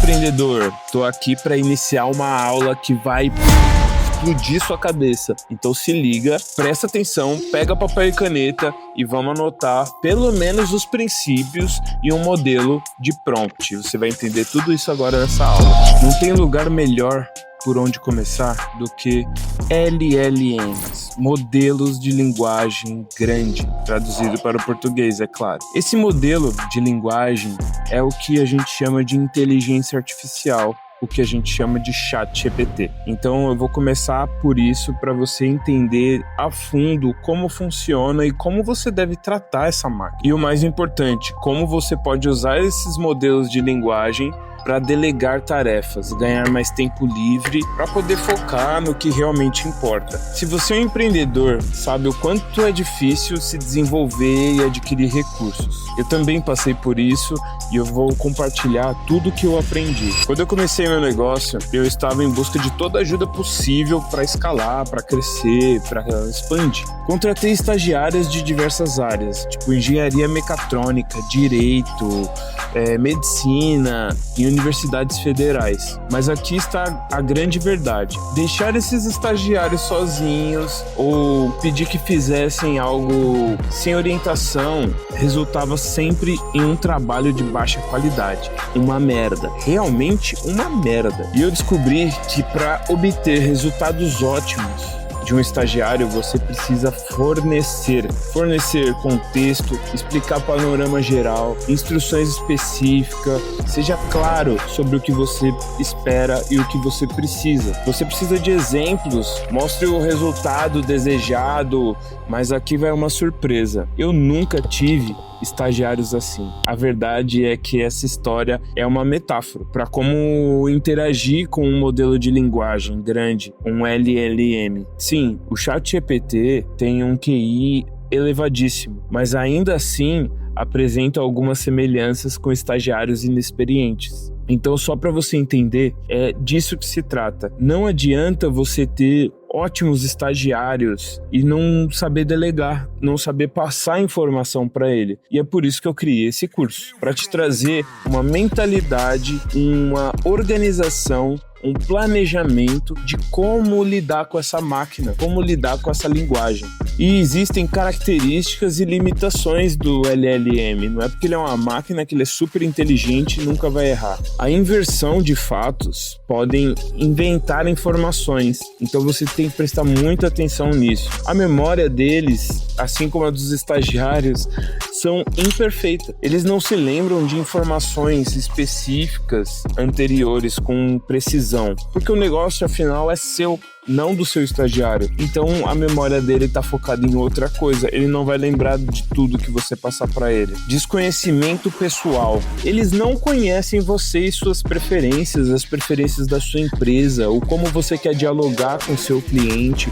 empreendedor, tô aqui para iniciar uma aula que vai explodir sua cabeça. Então se liga, presta atenção, pega papel e caneta e vamos anotar pelo menos os princípios e um modelo de prompt. Você vai entender tudo isso agora nessa aula. Não tem lugar melhor por onde começar do que LLMs, modelos de linguagem grande, traduzido para o português, é claro. Esse modelo de linguagem é o que a gente chama de inteligência artificial, o que a gente chama de ChatGPT. Então eu vou começar por isso para você entender a fundo como funciona e como você deve tratar essa máquina. E o mais importante, como você pode usar esses modelos de linguagem para delegar tarefas, ganhar mais tempo livre para poder focar no que realmente importa. Se você é um empreendedor, sabe o quanto é difícil se desenvolver e adquirir recursos. Eu também passei por isso e eu vou compartilhar tudo que eu aprendi. Quando eu comecei meu negócio, eu estava em busca de toda a ajuda possível para escalar, para crescer, para expandir. Contratei estagiários de diversas áreas, tipo engenharia mecatrônica, direito, medicina e universidades federais. Mas aqui está a grande verdade. Deixar esses estagiários sozinhos ou pedir que fizessem algo sem orientação resultava sempre em um trabalho de baixa qualidade. Uma merda. Realmente uma merda. E eu descobri que para obter resultados ótimos de um estagiário, você precisa fornecer contexto, explicar panorama geral, instruções específicas, seja claro sobre o que você espera e o que você precisa. Você precisa de exemplos, mostre o resultado desejado, mas aqui vai uma surpresa. Eu nunca tive estagiários assim. A verdade é que essa história é uma metáfora para como interagir com um modelo de linguagem grande, um LLM. Sim, o ChatGPT tem um QI elevadíssimo, mas ainda assim apresenta algumas semelhanças com estagiários inexperientes. Então, só para você entender, é disso que se trata. Não adianta você ter ótimos estagiários e não saber delegar, não saber passar informação para ele. E é por isso que eu criei esse curso, para te trazer uma mentalidade, uma organização, um planejamento de como lidar com essa máquina, como lidar com essa linguagem. E existem características e limitações do LLM. Não é porque ele é uma máquina que ele é super inteligente e nunca vai errar. A inversão de fatos podem inventar informações, então você tem que prestar muita atenção nisso. A memória deles, assim como a dos estagiários, são imperfeitas. Eles não se lembram de informações específicas anteriores com precisão, porque o negócio afinal é seu, não do seu estagiário. Então a memória dele está focada em outra coisa, ele não vai lembrar de tudo que você passar para ele. Desconhecimento pessoal. Eles não conhecem você e suas preferências, as preferências da sua empresa, ou como você quer dialogar com o seu cliente,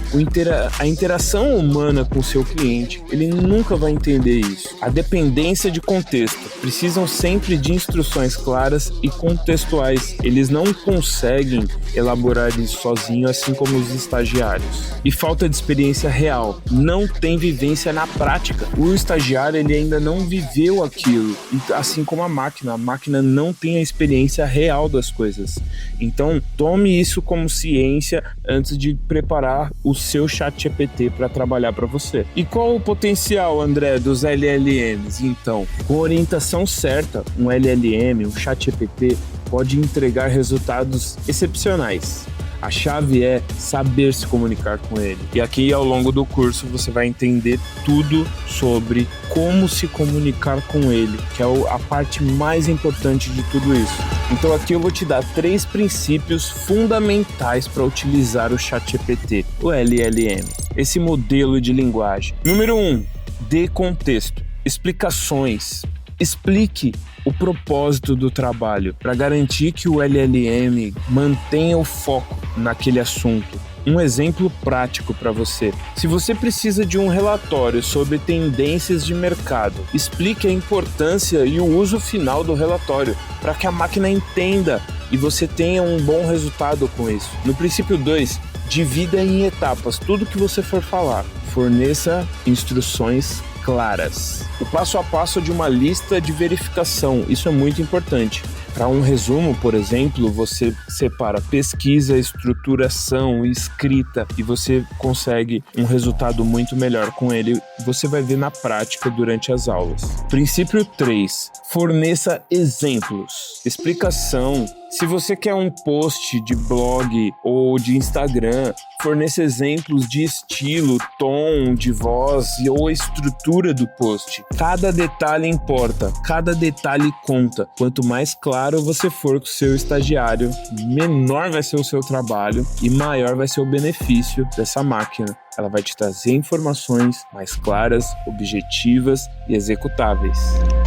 a interação humana com o seu cliente. Ele nunca vai entender isso. A dependência de contexto. Precisam sempre de instruções claras e contextuais. Eles não conseguem elaborar isso sozinho, assim como os estagiários. E falta de experiência real. Não tem vivência na prática. O estagiário, ele ainda não viveu aquilo. E assim como a máquina não tem a experiência real das coisas. Então, tome isso como ciência antes de preparar o seu ChatGPT para trabalhar para você. E qual o potencial, André, dos LLMs? Então, com orientação certa, um LLM, um ChatGPT, pode entregar resultados excepcionais. A chave é saber se comunicar com ele. E aqui, ao longo do curso, você vai entender tudo sobre como se comunicar com ele, que é a parte mais importante de tudo isso. Então aqui eu vou te dar 3 princípios fundamentais para utilizar o ChatGPT, o LLM, esse modelo de linguagem. Número 1, dê contexto, explicações. Explique o propósito do trabalho para garantir que o LLM mantenha o foco naquele assunto. Um exemplo prático para você. Se você precisa de um relatório sobre tendências de mercado, explique a importância e o uso final do relatório para que a máquina entenda e você tenha um bom resultado com isso. No princípio 2, divida em etapas tudo que você for falar. Forneça instruções claras. O passo a passo de uma lista de verificação, isso é muito importante. Para um resumo, por exemplo, você separa pesquisa, estruturação, escrita e você consegue um resultado muito melhor com ele. Você vai ver na prática durante as aulas. Princípio 3. Forneça exemplos. Explicação. Se você quer um post de blog ou de Instagram, forneça exemplos de estilo, tom de voz ou estrutura do post. Cada detalhe importa, cada detalhe conta. Quanto mais claro você for com o seu estagiário, menor vai ser o seu trabalho e maior vai ser o benefício dessa máquina. Ela vai te trazer informações mais claras, objetivas e executáveis.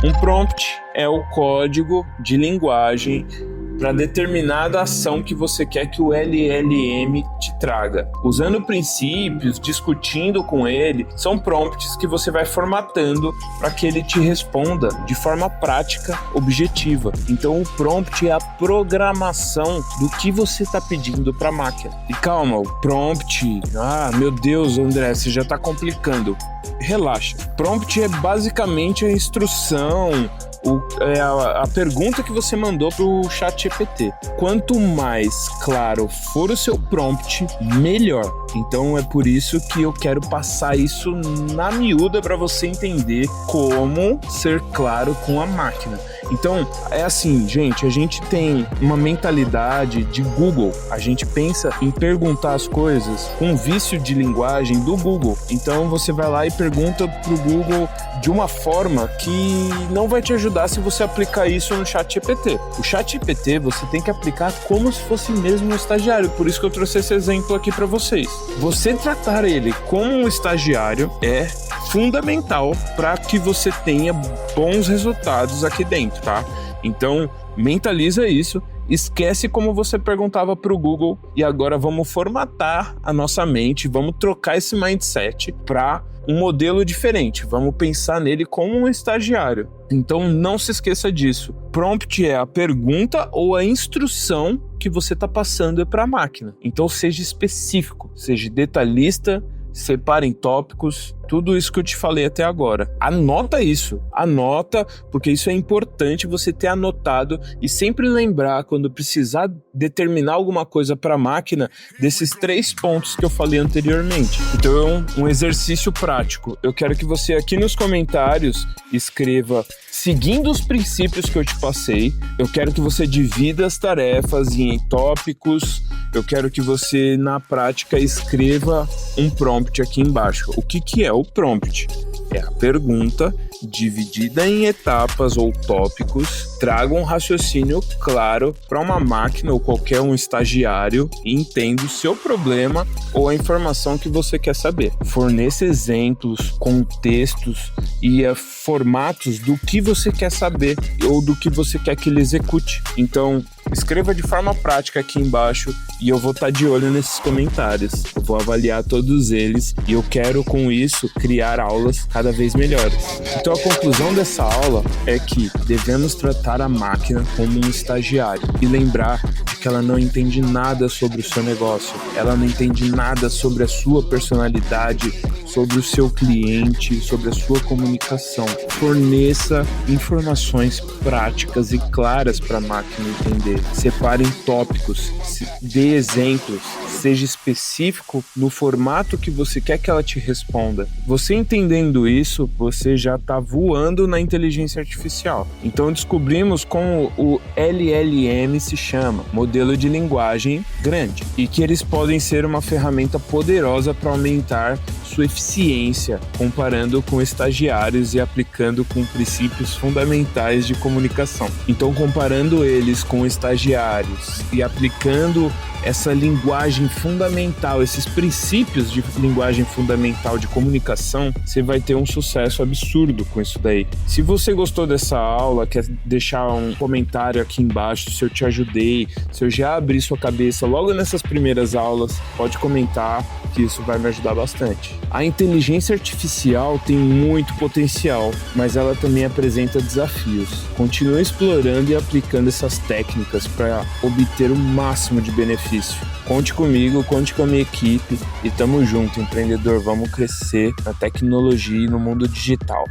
Um prompt é o código de linguagem para determinada ação que você quer que o LLM te traga. Usando princípios, discutindo com ele, são prompts que você vai formatando para que ele te responda de forma prática, objetiva. Então o prompt é a programação do que você está pedindo para a máquina. E calma, o prompt... meu Deus, André, você já está complicando. Relaxa. Prompt é basicamente a instrução, a pergunta que você mandou pro ChatGPT. Quanto mais claro for o seu prompt, melhor. Então é por isso que eu quero passar isso na miúda para você entender como ser claro com a máquina. Então, é assim, gente, a gente tem uma mentalidade de Google. A gente pensa em perguntar as coisas com vício de linguagem do Google. Então, você vai lá e pergunta pro Google de uma forma que não vai te ajudar se você aplicar isso no ChatGPT. O ChatGPT você tem que aplicar como se fosse mesmo um estagiário. Por isso que eu trouxe esse exemplo aqui para vocês. Você tratar ele como um estagiário é fundamental para que você tenha bons resultados aqui dentro, tá? Então, mentaliza isso, esquece como você perguntava para o Google e agora vamos formatar a nossa mente, vamos trocar esse mindset para um modelo diferente, vamos pensar nele como um estagiário. Então, não se esqueça disso. Prompt é a pergunta ou a instrução que você está passando para a máquina. Então, seja específico, seja detalhista, separe em tópicos, tudo isso que eu te falei até agora. Anota isso, porque isso é importante você ter anotado e sempre lembrar quando precisar determinar alguma coisa para a máquina desses 3 pontos que eu falei anteriormente. Então, um exercício prático. Eu quero que você aqui nos comentários escreva seguindo os princípios que eu te passei. Eu quero que você divida as tarefas em tópicos. Eu quero que você, na prática, escreva um prompt aqui embaixo. O que é o prompt? É a pergunta dividida em etapas ou tópicos, traga um raciocínio claro para uma máquina ou qualquer um estagiário e entenda o seu problema ou a informação que você quer saber. Forneça exemplos, contextos e formatos do que você quer saber ou do que você quer que ele execute. Então, escreva de forma prática aqui embaixo e eu vou estar de olho nesses comentários. Eu vou avaliar todos eles e eu quero, com isso, criar aulas cada vez melhores. Então, a conclusão dessa aula é que devemos tratar a máquina como um estagiário e lembrar de que ela não entende nada sobre o seu negócio, ela não entende nada sobre a sua personalidade, sobre o seu cliente, sobre a sua comunicação. Forneça informações práticas e claras para a máquina entender. Separe em tópicos, dê exemplos, seja específico no formato que você quer que ela te responda. Você entendendo isso, você já está voando na inteligência artificial. Então descobrimos como o LLM se chama, modelo de linguagem grande, e que eles podem ser uma ferramenta poderosa para aumentar sua eficiência, comparando com estagiários e aplicando com princípios fundamentais de comunicação. Então, comparando eles com estagiários e aplicando essa linguagem fundamental, esses princípios de linguagem fundamental de comunicação, você vai ter um sucesso absurdo com isso daí. Se você gostou dessa aula, quer deixar um comentário aqui embaixo se eu te ajudei, se eu já abri sua cabeça logo nessas primeiras aulas, pode comentar que isso vai me ajudar bastante. A inteligência artificial tem muito potencial, mas ela também apresenta desafios. Continue explorando e aplicando essas técnicas para obter o máximo de benefício. Conte comigo, conte com a minha equipe e tamo junto, empreendedor. Vamos crescer na tecnologia e no mundo digital.